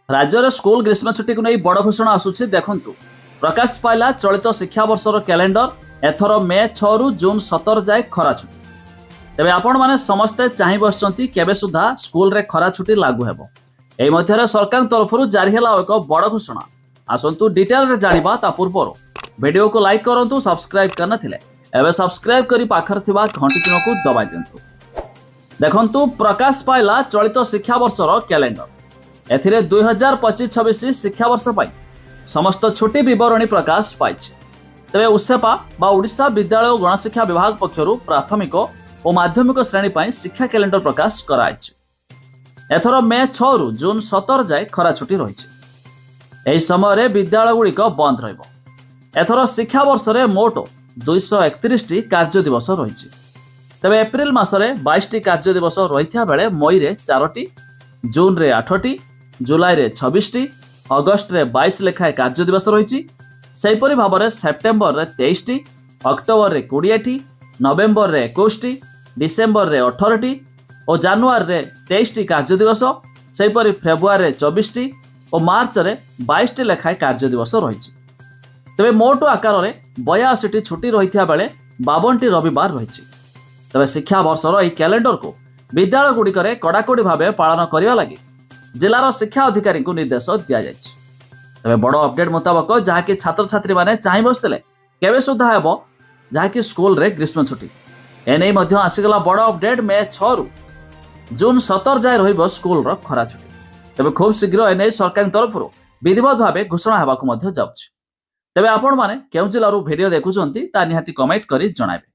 राज्य स्कूल ग्रीष्म छुट्टी को नहीं बड़ घोषणा आसुछि देखंतु। प्रकाश पाइला चलित शिक्षा वर्षर कैलेंडर एथर मे 6 रु जून 17 जाए खरा छुट्टी। तेबे आपण माने समस्ते चाहि बसचंती केबे सुधा स्कूल रे खरा छुट्टी लागू हेबो। एई मध्यरे सरकार तरफरु जारी हेला एक बड़ घोषणा। आसंतु डिटेल रे जानिबा ता पूर्वरु वीडियो को लाइक करंतु, सब्सक्राइब करना थिले एबे सब्सक्राइब करी पाखर थिबा घंटी चिन्ह को दबाइ दियंतु। देखंतु प्रकाश पाइला चलित शिक्षा वर्षर कैलेंडर एथिरे 2025-26 शिक्षा वर्ष पाई समस्त छुट्टी विवरणी प्रकाश पाइछि। तेबे उसेपा बा ओडिशा विद्यालय और गणशिक्षा विभाग पक्षरु प्राथमिक और माध्यमिक श्रेणी पाई शिक्षा कैलेंडर प्रकाश कराइछि। एथर मे 6 रु जून 17 जाए खरा छुट्टी रहिछि। एही समय विद्यालय गुड़िक बंद रहिबो। एथर शिक्षा वर्ष रे मोट 231 टी कार्य दिवस रहिछि। तेबे एप्रिल मासरे 22 टी कार्य दिवस रहिथिया बेले मई रे 4 टी, जून रे 8 टी, जुलाई रे 26 टी, अगस्त रे 22 लेखाए कार्य दिवस रहिछि। सेहिपरि भाबरे सेप्टेम्बर रे 23 टी, अक्टोबर रे 20 टी, नवेम्बर रे 21 टी, डिसेम्बर रे 18 टी और जनवरी रे 23 टी कार्य दिवस, सेहिपरि फेब्रुआरी रे 24 टी और मार्च रे 22 टी लेखाए कार्य दिवस रहिछि। तेबे मोट आकार रे 82 टी छुट्टी रहिथिया बेले 52 टी रविवार रहिछि। तेबे शिक्षा वर्षर एही कैलेंडर को विद्यालय गुड़िकरे कड़ाकड़ी भावे पालन करने लगी जिलार शिक्षा अधिकारी को निर्देश दिया जायछि। तेबे बड़ अपडेट मुताबक जहाँकि छात्र छात्री माने चाहि बसथिले केबे सुधा हेबो जहाँकि स्कूल रे ग्रीष्म छुट्टी एने मध्य आसीगला बड़ अपडेट मे 6 रु जून 17 जाए रहिबो स्कूल रो खरा छुट्टी। तेबे खूब शीघ्र एने सरकार तरफरु विधिवत भावे घोषणा हेबाकु मध्य जाउछि। तेबे आपण माने केउ जिल्लारू वीडियो देखुचंती ता निहाती कमेंट करी जणाइबे।